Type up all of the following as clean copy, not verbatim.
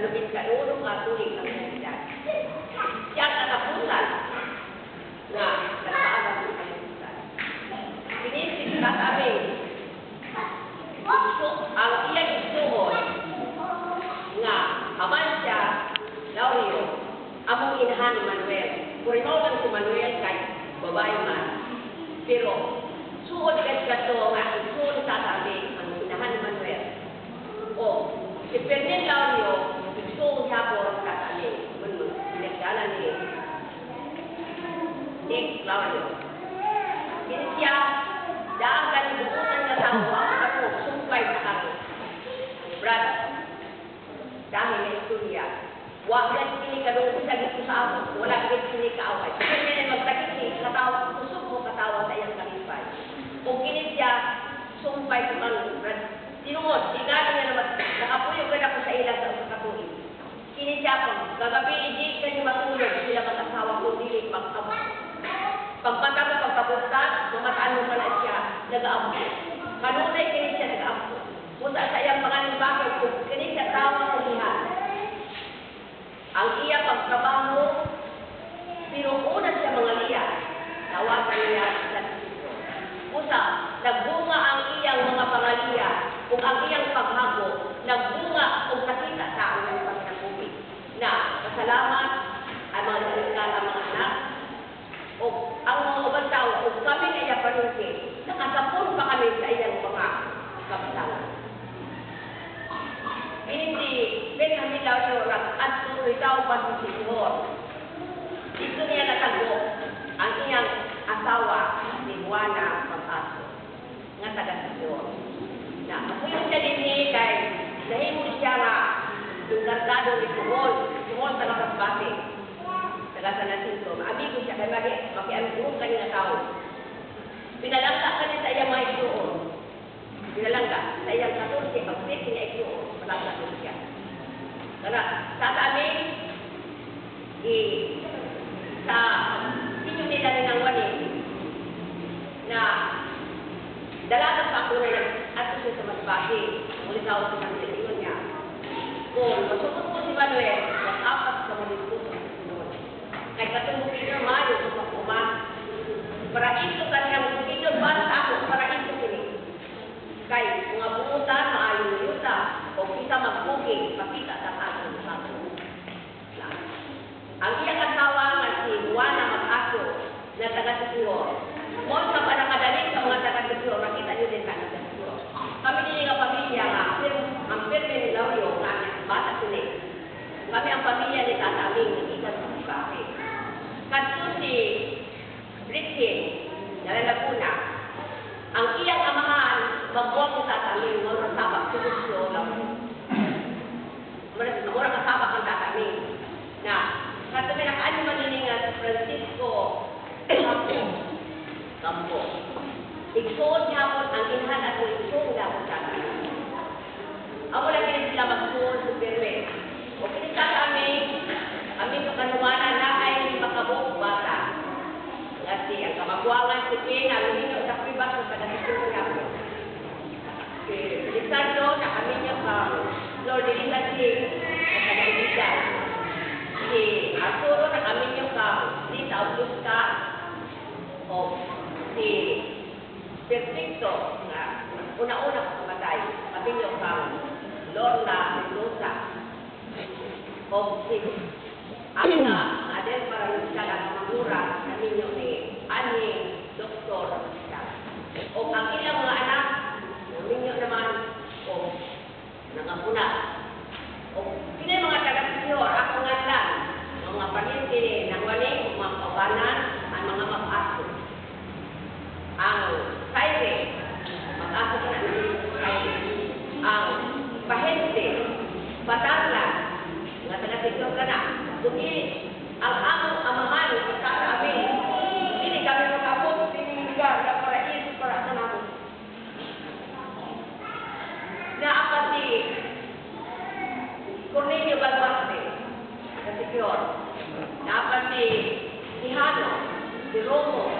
Kalubit ka, ulong katulig ng komunidad. Siya ang katapusan na nagpaalam ng kalimutan. Pinisip ka sa amin, ang iyang isuon nga haman siya, Laurio, among inahan ni Manuel. Kurimaw lang si Manuel kay babae man. Pero, suod ka nga isuon sa amin ang inahan ni Manuel. O, si Ferdinand Laurio, isuon siya po sa amin. Pinagdala ni Nick Laurio. Kini siya, dahil kalibutan na tao, ako, sumpay na kami. Brad, dahil na istorya, wag na kini kadung sa gito sa amo, wala kini kaaway. Kaya na magtakit ni katawa, kusog mo katawa sa iyang kalipay. Kung kini siya, sumpay sa mga Brad, tinungod, ingali niya naman, nakapuyo ka na ko sa ilang sa katuloy. Kini siya po, kagabi, hindi kayo matulog, sila mag-asawa ko, dili, pagpatapos pagkapunta, mamataan mo pala siya, nag-aampo. Kanunay kini siya nag-aampo. Punta sa iyang mga bakit, kini siya tawang kulihan. Ang iya pagtrabaho, pero una siya mga liya, tawagan niya sa dito. Usa, nagbunga ang iyang mga pangaliya, kung ang iyang paghago, nagbunga kung nakita sa ang pagkakubig. Na, pasalamat, ang mga nalingkal ang mga anak, o ang mga ubang tao, kung kami na iya panukin, nakasapon pa kami sa iyang mga kapisalan. Hindi, kami daw yorak at tuloy daw pa si Senyor. Dito niya natago ang iyang asawa, si Juana Pag-aso, nga taga-Senyor. Na, ako yung siya din kay nahimo siya nga yung gargado ni Sumol taga-Pasbate. Taga-Sanasinto, maabigo siya, kaya makiamigong kanina tao. Pinalangka ka niya sa iyang mga isuon. Pinalangka sa iyang 14, pag-fit niya isuon, malangka ko siya. Karena sa amin, sa inyo nila ng wanin, na dalagang pa ako na ato siya sa Masbate, ulit ako sa kanila niya. Kung masukot ko si Manuel, mag-apat sa malistos ang sunod. Kaya katumukin na mayo sa pagkuma. Para ito kanyang ito basta ako, para ito kini. Kaya mga bungutan, maayong yuta, o kita mag-booking, makita sa ating bago. Ang iyang asawa nga si Juana Mag-aso na taga-Senyor. Mo sa panakadali sa mga taga-Senyor, makita nyo din taga-Senyor. Kami din nga pamilya nga, ang Ferdinand Laurio nga, bata sila. Kami ang pamilya ni Tataming, nakita sa bakit. Kadto si Britin, nalalaguna, ang iyang amahan, magbuwag sa Tataming, mga sabak, sumusyo, mga kasabak ang Tataming. Na, kadto may nakaano maniningan Francisco Campo. Igsuon niya ako ang inahan at igsuon niya ako sa akin. Amo lang din sila magsuon sa permit. O kinita kami pagkanumanan na ay makabuk bata. Kasi ang kamagwangan si King, ang ninyo sa pribas sa pagkakasuon niya ako. Lisando na kami niyo ka Lord Elizasi sa kanibigan. Si Arturo na kami niyo ka Lisa Augusta o si Perfecto na una-una ko kamatay. Kami niyo ka Lorna Mendoza o si Ana Adel Paraluska na mamura kami niyo ni Ani Dr. O ang ilang mga anak ninyo naman o nangapuna. O sino yung mga taga-Senyor, ako nga lang, mga paninti ng waling, mga kawanan, ang mga mag-aso. Ang Saire, mag-aso ka na ang Pahente, Batarlan, nga taga-Senyor ka na. Kundi ang among amahan, sa amin, hindi kami makapot, piniligan, na para iso para sa namin. Naapat si Cornelio Balbarte, sa Senyor. Naapat si Hano, si Romo,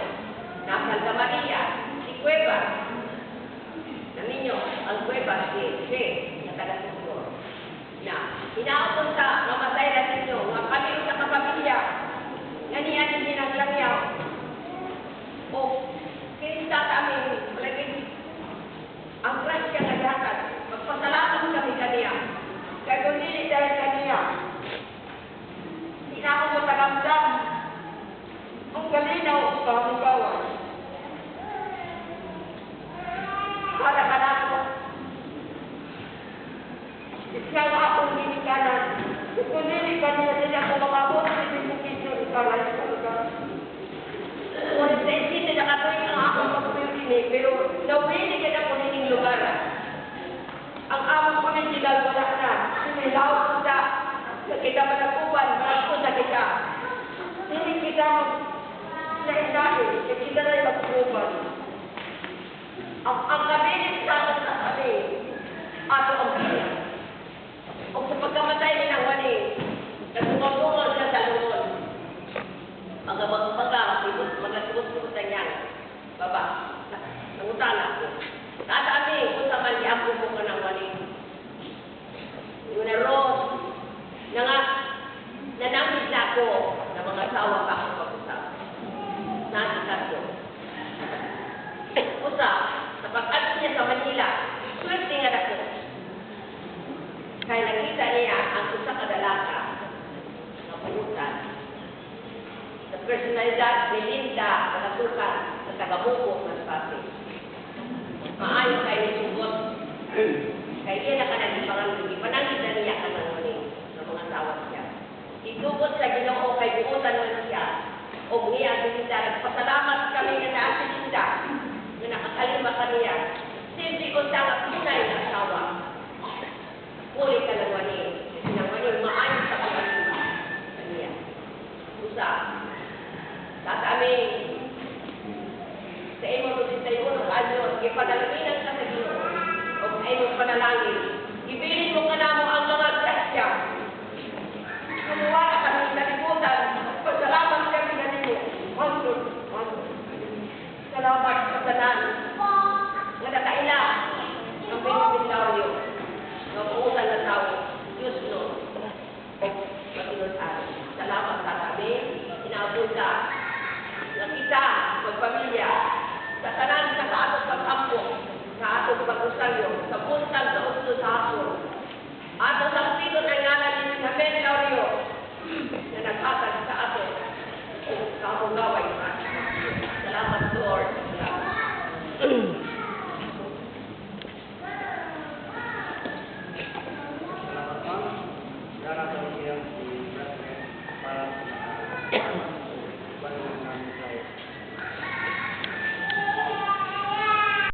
na Santa Maria, si Cueva. Na ninyo, ang Cueva si Che, na taga-Senyor. Na Inaapon sa mamatay na ninyo, nga kami sa kapamilya, nga niya hindi ng langyaw. O, kinita kami, malaging, ang grasya nga yatag, magpasalamat kami kaniya. Kaya kung hindi dahil kaniya, hindi na ako matagamdam. Ang kalinaw sa ligawan. Kala-kala ko, siya nga akong binikanan. Kung hindi kaniya, hindi ako makabot, hindi mo kisyo, ikalay ko ka. Kung hindi na katuloy ang akong pagpipinig, pero nawili ka na po nining lugar. Ang among pamitigal wala na. Sinilaw ko sa kita manakuban, marako sa kita. Hindi kita naindahin, kita na yung magkuban. Ang kabilis sa atin sa kami, ato ang kanya. O sa pagkamatay ni ng wani, nagumabungal siya sa lungon. Magkasubot-subutan niya. Baba, nangutala ako. Tatami, kung sa mali ako mo ka ng wani. Yung na Rose, nanamit na ako na mga asawa pa ako pag-usap. Nasikat ko. Usap, sa pag-alis niya sa Manila, swerte nga ako. Kaya nakita niya ang usa ka dalaka na payutan. Sa personalidad ni Linda, nakasukan sa tagabuko ng pati. Maayo kayo ni Sugot. Kaya iya na ka nagpangalan, ipanangit na niya ka ng mga asawa siya. Itugot sa Ginoo kay buutan man siya. O niya si Linda, nagpasalamat kami na naasi Linda na nakakalima ka niya. Hindi ko sa tunay na asawa. Uli ka ng wani. Nang wani, maayo sa pagkalima niya. Usa. Tatami. Sa imo to sa imo ng anyo, ipadalaminan ka sa Ginoo. O sa imo panalangin. Ibilin mo ka na mo ang mga grasya. Kumuwala kami sa libutan. Pasalamat kami na ninyo. Salamat sa tanan. Nga nakaila. Ang pinipinlaw Mabuutan na tao. Diyos no. Matinusan. Salamat sa kami. Inaabot ka. Na kita, magpamilya. Sa tanan sa atos pag-ampo. Sa atos pag-usalyo. Sa puntang sa usto sa ato. Ato sa pito na ngalan ni Saben Laurio. Na naghatag sa ato. Sa akong gaway. Salamat Lord. Salamat. Para